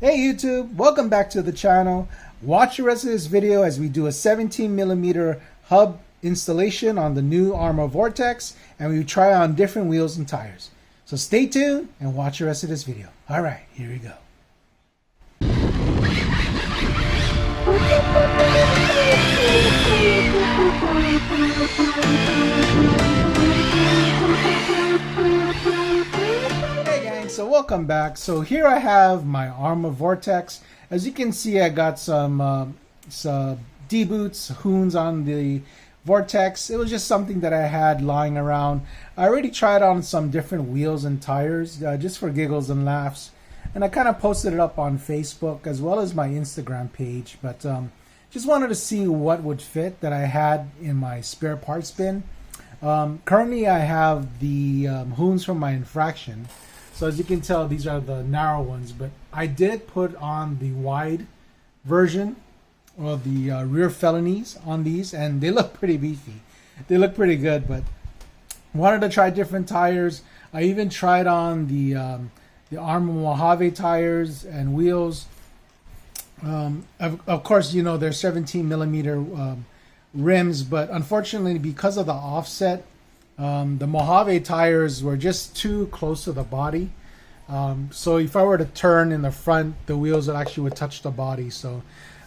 Hey YouTube, welcome back to the channel. Watch the rest of this video as we do a 17mm hub installation on the new Arrma Vorteks, and we try on different wheels and tires. So stay tuned and watch the rest of this video. All right, here we go. So welcome back. So here I have my Arrma Vorteks. As you can see, I got some D-boots, hoons on the Vorteks. It was just something that I had lying around. I already tried on some different wheels and tires just for giggles and laughs. And I kind of posted it up on Facebook as well as my Instagram page. But just wanted to see what would fit that I had in my spare parts bin. Currently I have the hoons from my infraction. So as you can tell, these are the narrow ones, but I did put on the wide version of the rear felonies on these, and they look pretty beefy. They look pretty good, but wanted to try different tires. I even tried on the Arrma Mojave tires and wheels. Of course, you know, they're 17mm rims, but unfortunately, because of the offset, the Mojave tires were just too close to the body. So if I were to turn in the front, the wheels would touch the body. So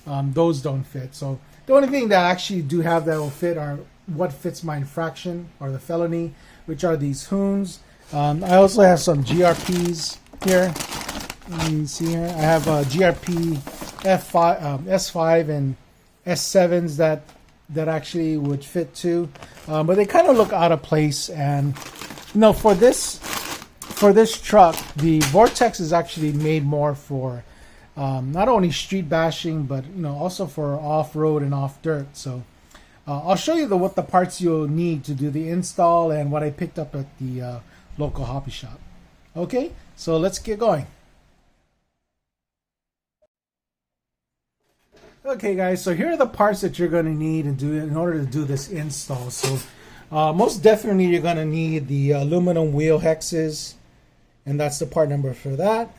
those don't fit. So the only thing that I actually do have that will fit are what fits my infraction or the felony, which are these hoons. I also have some GRPs here. You can see here I have a GRP F5, S5 and S7s that actually would fit too, but they kind of look out of place. And you know, for this truck, the Vortex is actually made more for not only street bashing, but you know, also for off-road and off-dirt. So I'll show you what the parts you'll need to do the install and what I picked up at the local hobby shop. Okay, so let's get going. Okay guys, so here are the parts that you're going to need in order to do this install. So most definitely you're going to need the aluminum wheel hexes, and that's the part number for that.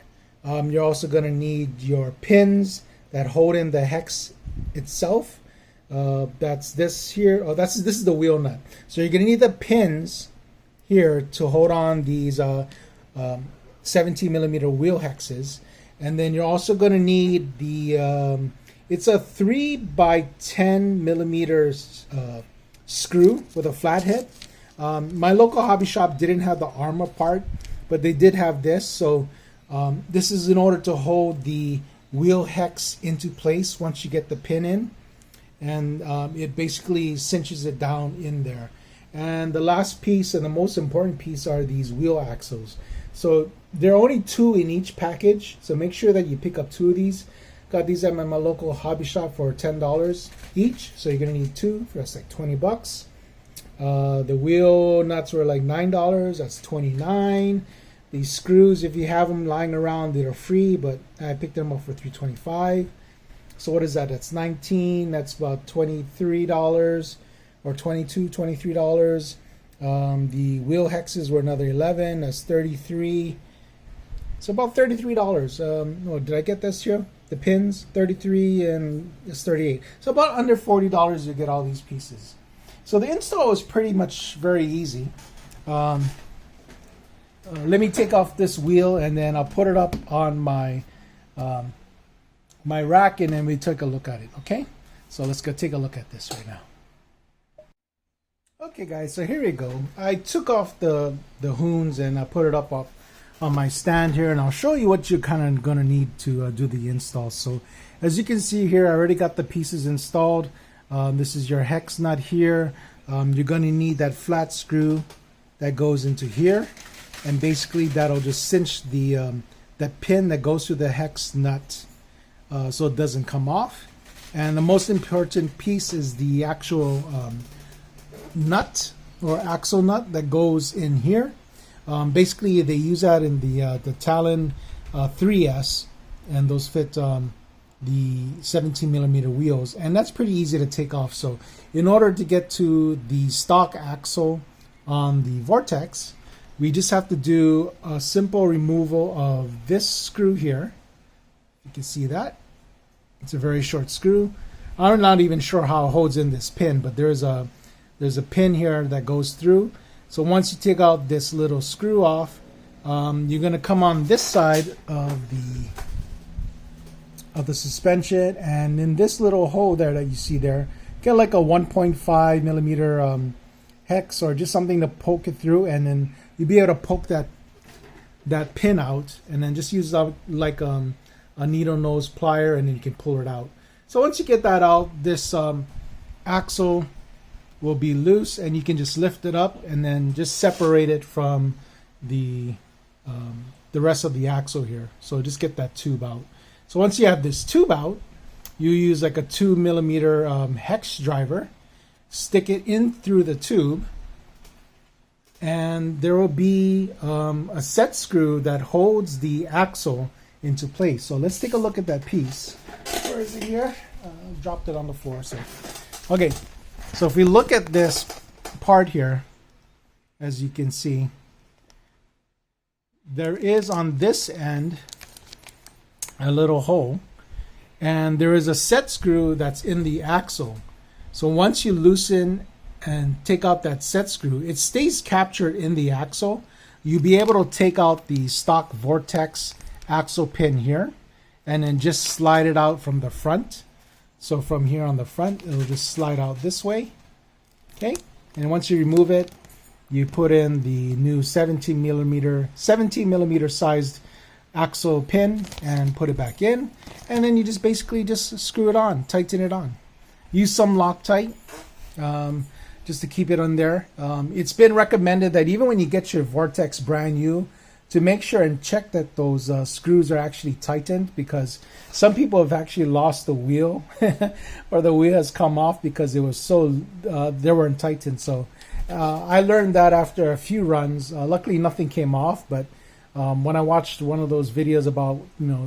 You're also going to need your pins that hold in the hex itself. That's this here. Oh, this is the wheel nut. So you're going to need the pins here to hold on these 17mm wheel hexes, and then you're also going to need the it's a 3x10mm screw with a flathead. My local hobby shop didn't have the Arrma part, but they did have this. So this is in order to hold the wheel hex into place once you get the pin in, and it basically cinches it down in there. And the last piece and the most important piece are these wheel axles. So there are only 2 in each package, so make sure that you pick up 2 of these. Got these at my local hobby shop for $10 each, so you're gonna need 2. That's like 20 bucks. The wheel nuts were like $9. That's 29. These screws, if you have them lying around, they're free, but I picked them up for $3.25. So what is that? That's 19. That's about $23 or $23. The wheel hexes were another 11. That's 33. So about $33. Oh, did I get this here? The pins, 33, and it's 38. So about under $40 you get all these pieces. So the install is pretty much very easy. Let me take off this wheel and then I'll put it up on my my rack, and then we take a look at it. Okay, so let's go take a look at this right now. Okay guys, so here we go. I took off the hoons and I put it up on my stand here, and I'll show you what you're kind of going to need to do the install. So as you can see here, I already got the pieces installed. This is your hex nut here. You're going to need that flat screw that goes into here, and basically that'll just cinch the that pin that goes through the hex nut so it doesn't come off. And the most important piece is the actual nut or axle nut that goes in here. Basically, they use that in the Talon 3S, and those fit the 17mm wheels, and that's pretty easy to take off. So in order to get to the stock axle on the Vortex, we just have to do a simple removal of this screw here. You can see that. It's a very short screw. I'm not even sure how it holds in this pin, but there's a pin here that goes through. So once you take out this little screw off, you're going to come on this side of the suspension, and in this little hole there that you see there, get like a 1.5 millimeter hex or just something to poke it through, and then you'll be able to poke that pin out, and then just use like a needle nose plier, and then you can pull it out. So once you get that out, this axle will be loose, and you can just lift it up and then just separate it from the rest of the axle here. So just get that tube out. So once you have this tube out, you use like a 2 millimeter hex driver, stick it in through the tube, and there will be a set screw that holds the axle into place. So let's take a look at that piece. Where is it here? Dropped it on the floor. So, okay. So if we look at this part here, as you can see, there is on this end a little hole, and there is a set screw that's in the axle. So once you loosen and take out that set screw, it stays captured in the axle. You'll be able to take out the stock Vortex axle pin here and then just slide it out from the front. So from here on the front, it'll just slide out this way. Okay, and once you remove it, you put in the new 17 millimeter sized axle pin and put it back in, and then you just basically just screw it on, tighten it on. Use some Loctite just to keep it on there. It's been recommended that even when you get your Vortex brand new, to make sure and check that those screws are actually tightened, because some people have actually lost the wheel or the wheel has come off because it was so they weren't tightened. So I learned that after a few runs. Luckily nothing came off, but when I watched one of those videos about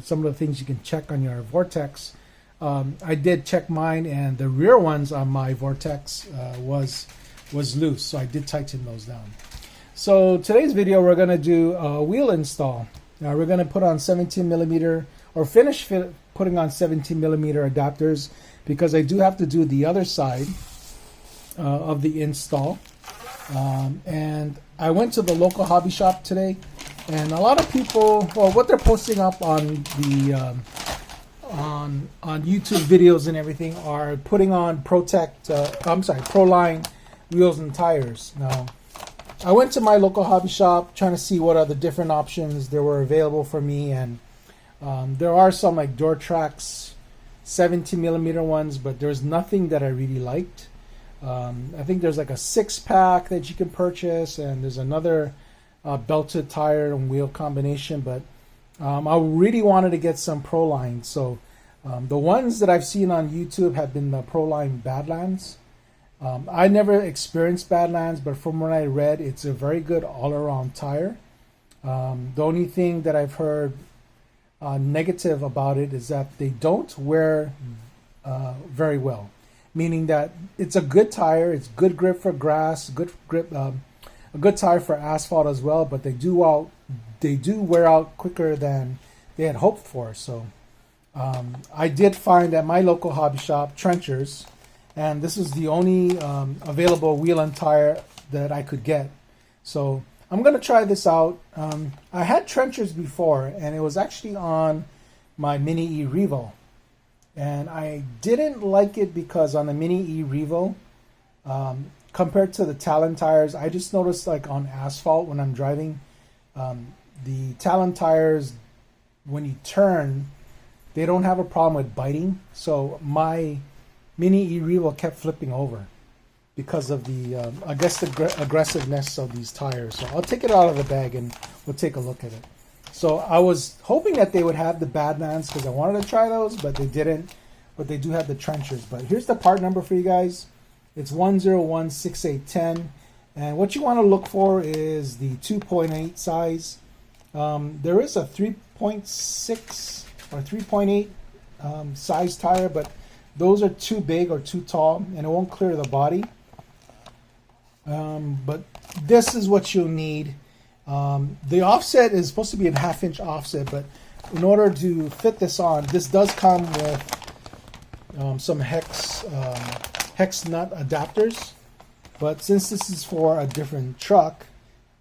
some of the things you can check on your Vortex, I did check mine, and the rear ones on my Vortex was loose, so I did tighten those down. So today's video, we're going to do a wheel install. Now we're going to put on 17 millimeter or finish putting on 17 millimeter adapters, because I do have to do the other side of the install. And I went to the local hobby shop today, and a lot of people, well, what they're posting up on the on YouTube videos and everything are putting on Proline wheels and tires. Now, I went to my local hobby shop trying to see what other different options there were available for me, and there are some like Dortrax 17 millimeter ones, but there's nothing that I really liked. I think there's like a 6-pack that you can purchase, and there's another belted tire and wheel combination, but I really wanted to get some Proline. So the ones that I've seen on YouTube have been the Proline Badlands. I never experienced Badlands, but from what I read, it's a very good all-around tire. The only thing that I've heard negative about it is that they don't wear very well, meaning that it's a good tire, it's good grip for grass, good grip, a good tire for asphalt as well, but they do wear out quicker than they had hoped for. So I did find at my local hobby shop Trenchers, and this is the only available wheel and tire that I could get. So I'm going to try this out. I had Trenchers before, and it was actually on my Mini E Revo. And I didn't like it because on the Mini E Revo, compared to the Talon tires, I just noticed like on asphalt when I'm driving, the Talon tires, when you turn, they don't have a problem with biting. So my Mini E Revo kept flipping over because of the, I guess, the aggressiveness of these tires. So I'll take it out of the bag and we'll take a look at it. So I was hoping that they would have the Badlands because I wanted to try those, but they didn't. But they do have the Trenchers. But here's the part number for you guys. It's 1016810. And what you want to look for is the 2.8 size. There is a 3.6 or 3.8 size tire, but those are too big or too tall, and it won't clear the body. But this is what you'll need. The offset is supposed to be a 1/2 inch offset, but in order to fit this on, this does come with some hex nut adapters, but since this is for a different truck,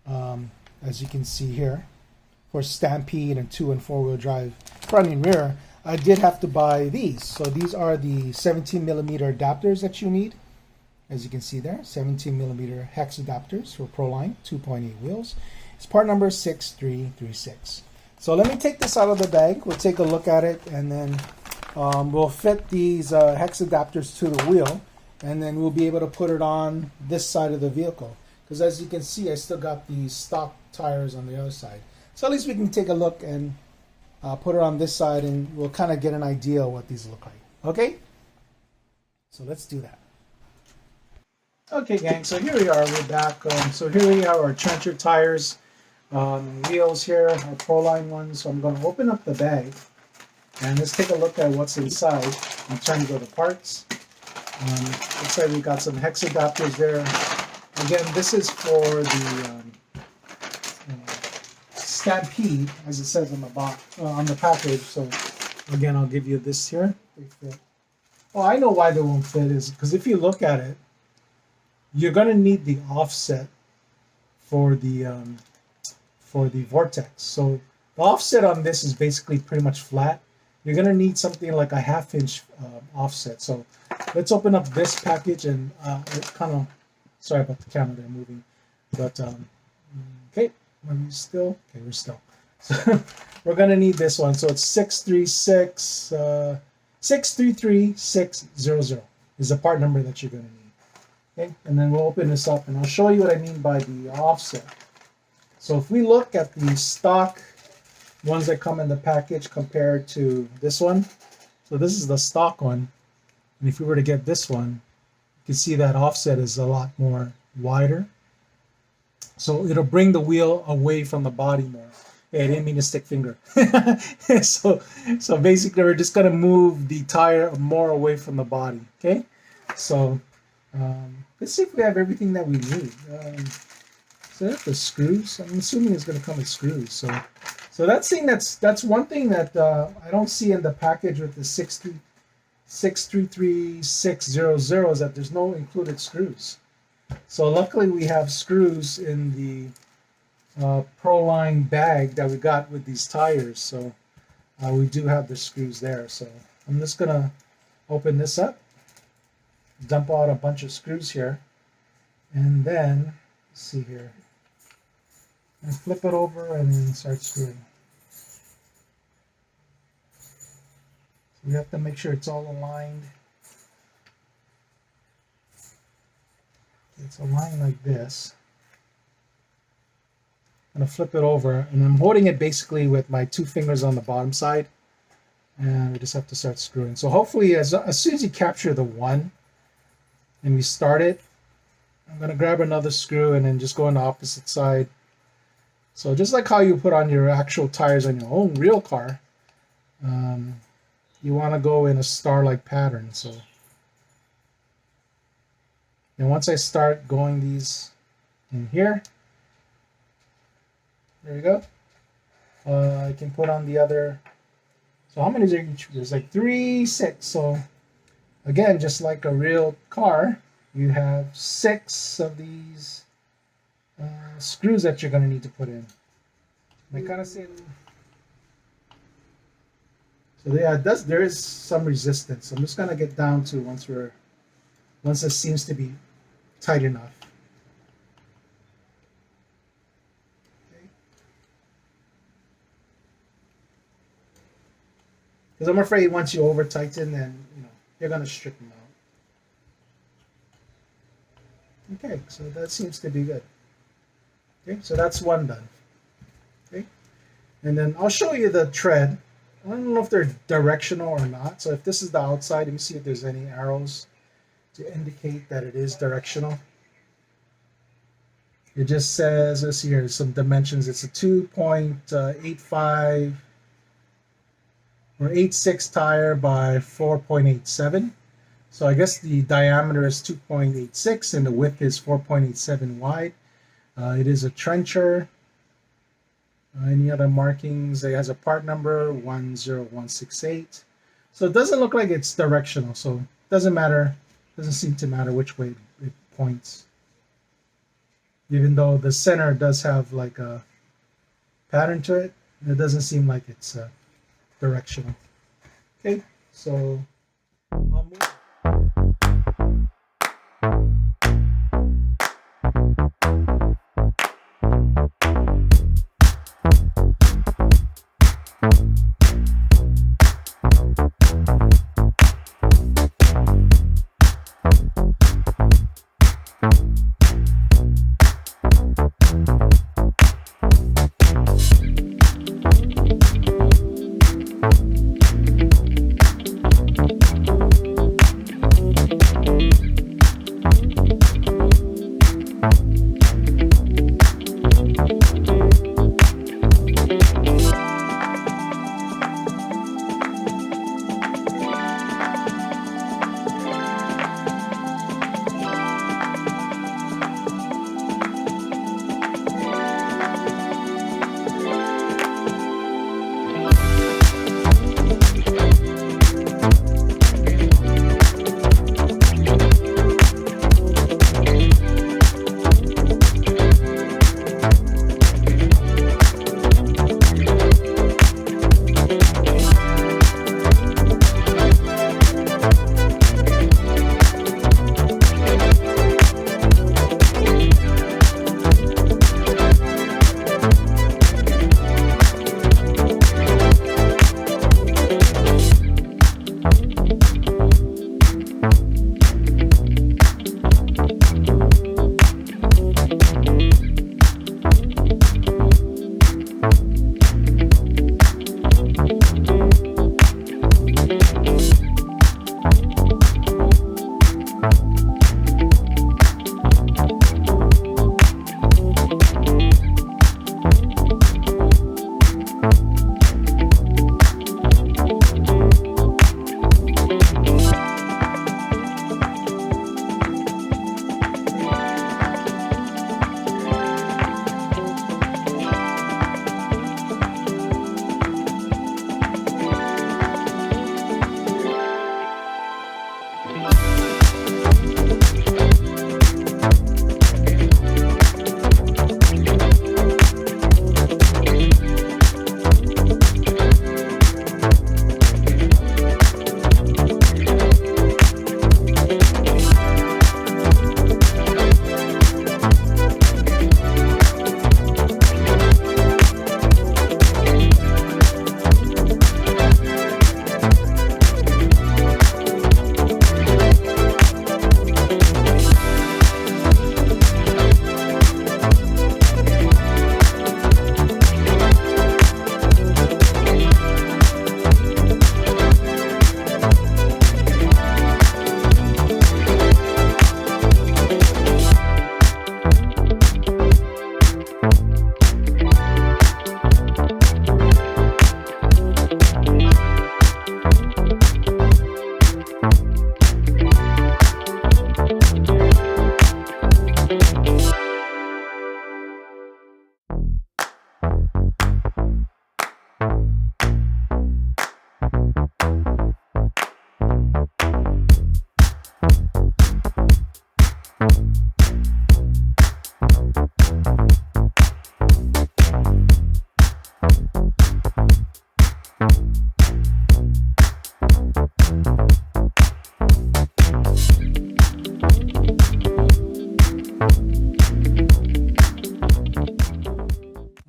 as you can see here, for Stampede and 2 and 4 wheel drive front and rear, I did have to buy these. So these are the 17 millimeter adapters that you need. As you can see there, 17 millimeter hex adapters for Proline 2.8 wheels. It's part number 6336. So let me take this out of the bag. We'll take a look at it, and then we'll fit these hex adapters to the wheel, and then we'll be able to put it on this side of the vehicle. Because as you can see, I still got the stock tires on the other side. So at least we can take a look and put it on this side, and we'll kind of get an idea of what these look like. Okay? So let's do that. Okay, gang, so here we are. We're back. So here we have our trencher tires, wheels here, our Proline ones. So I'm going to open up the bag, and let's take a look at what's inside in terms of the parts. Looks like we got some hex adapters there. Again, this is for the Stampede, as it says on the box, on the package. So again, I'll give you this here. They fit. Oh, I know why they won't fit, is because if you look at it, you're going to need the offset for the Vortex. So the offset on this is basically pretty much flat. You're going to need something like a 1/2 inch offset. So let's open up this package, and kind of, sorry about the camera there moving, but okay, are we still? Okay, we're still. So we're going to need this one. So it's 633600 is the part number that you're going to need. Okay, and then we'll open this up, and I'll show you what I mean by the offset. So if we look at the stock ones that come in the package compared to this one, so this is the stock one, and if we were to get this one, you can see that offset is a lot more wider. So it'll bring the wheel away from the body more. Hey, I didn't mean to stick finger. so basically we're just gonna move the tire more away from the body. Okay, so let's see if we have everything that we need. So that's the screws. I'm assuming it's going to come with screws. So that's one thing that I don't see in the package with the 633600 is that there's no included screws. So luckily we have screws in the Proline bag that we got with these tires. So we do have the screws there. So I'm just going to open this up, dump out a bunch of screws here, and then let's see here, and flip it over and then start screwing. So you have to make sure it's all aligned. It's aligned like this. I'm going to flip it over, and I'm holding it basically with my 2 fingers on the bottom side, and we just have to start screwing. So hopefully as soon as you capture the one and we start it, I'm going to grab another screw and then just go on the opposite side. So just like how you put on your actual tires on your own real car, you want to go in a star-like pattern. So then once I start going these in here, there we go. I can put on the other. So how many is there each? There's like 3, 6. So again, just like a real car, you have 6 of these screws that you're going to need to put in. They kind of say. So yeah, there is some resistance. I'm just going to get down to once it seems to be tight enough. Because I'm afraid once you over tighten, then you're going to strip them out. Okay, so that seems to be good. Okay, so that's one done. Okay, and then I'll show you the tread. I don't know if they're directional or not. So if this is the outside, let me see if there's any arrows to indicate that it is directional. It just says, let's see here, some dimensions. It's a 2.85 or 8.6 tire by 4.87. So I guess the diameter is 2.86 and the width is 4.87 wide. It is a trencher. Any other markings? It has a part number 10168. So it doesn't look like it's directional, so it doesn't matter. Doesn't seem to matter which way it points. Even though the center does have like a pattern to it, it doesn't seem like it's directional. Okay, so I'll move.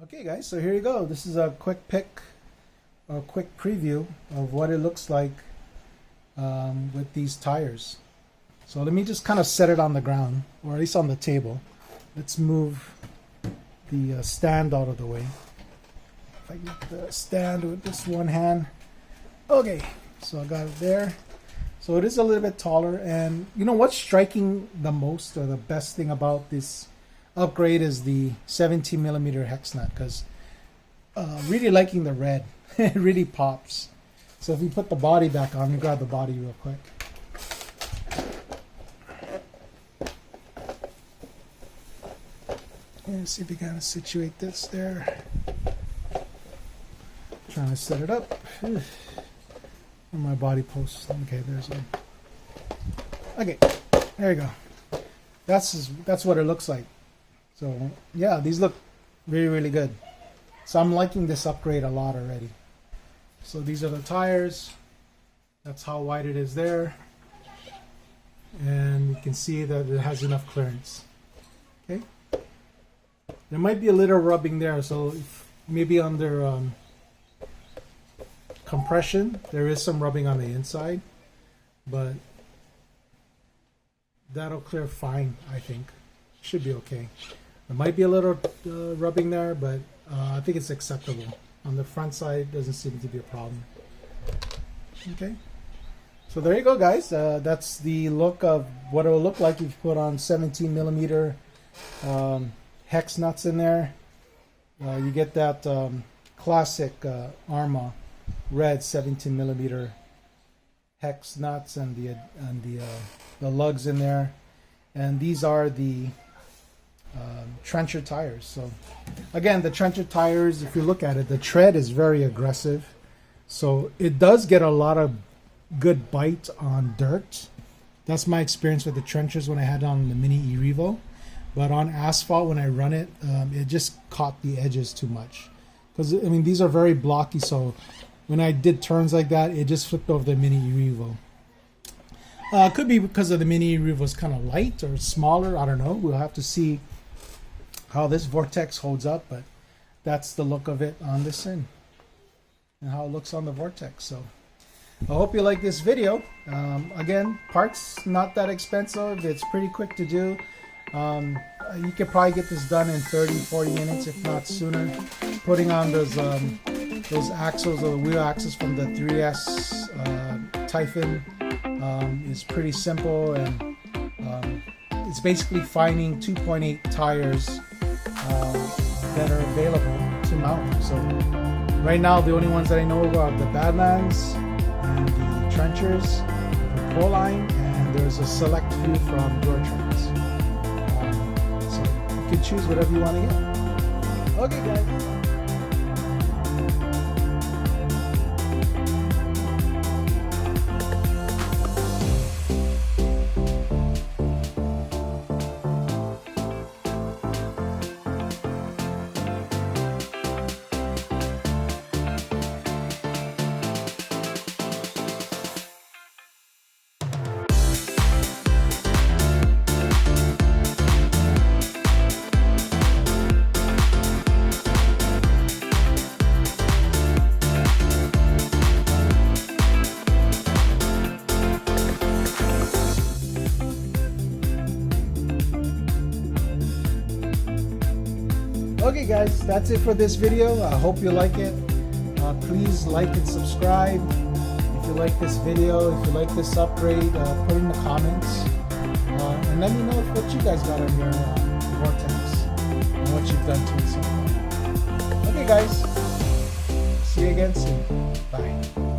Okay guys, so here you go. This is a quick preview of what it looks like with these tires. So let me just kind of set it on the ground, or at least on the table. Let's move the stand out of the way. If I get the stand with this one hand. Okay, so I got it there. So it is a little bit taller, and you know what's striking the most, or the best thing about this upgrade, is the 17mm hex nut, because really liking the red. It really pops. So if you put the body back on, let me grab the body real quick. And see if we can situate this there. trying to set it up. And my body post. Okay, there's one. Okay, there you go. That's what it looks like. So yeah, these look really, really good. So I'm liking this upgrade a lot already. So these are the tires. That's how wide it is there. And you can see that it has enough clearance. Okay. There might be a little rubbing there, so if maybe under compression there is some rubbing on the inside, but that'll clear fine. I think should be okay. There might be a little rubbing there, but I think it's acceptable. On the front side doesn't seem to be a problem. Okay, so there you go, guys. That's the look of what it will look like if you put on 17 millimeter hex nuts in there. You get that classic Arrma red 17 millimeter hex nuts and the lugs in there, and these are the trencher tires. So again, the trencher tires, if you look at it, the tread is very aggressive, so it does get a lot of good bite on dirt. That's my experience with the trenchers when I had it on the Mini E-Revo. But on asphalt, when I run it, it just caught the edges too much. Because, I mean, these are very blocky, so when I did turns like that, it just flipped over the Mini E-Revo. It could be because of the Mini E-Revo is kind of light or smaller. I don't know. We'll have to see how this Vortex holds up, but that's the look of it on this end and how it looks on the Vortex. So I hope you like this video. Again, parts not that expensive. It's pretty quick to do. You could probably get this done in 30-40 minutes, if not sooner. Putting on those axles, or the wheel axles from the 3S Typhon is pretty simple, and it's basically finding 2.8 tires that are available to mount. So right now the only ones that I know are the Badlands and the Trenchers from Proline, and there's a select few from Dortrans. So you can choose whatever you want to get. Okay, guys. Okay guys, that's it for this video. I hope you like it. Please like and subscribe. If you like this video, if you like this upgrade, put in the comments. And let me know what you guys got on your Vortex and what you've done to it so far. Okay guys, see you again soon. Bye.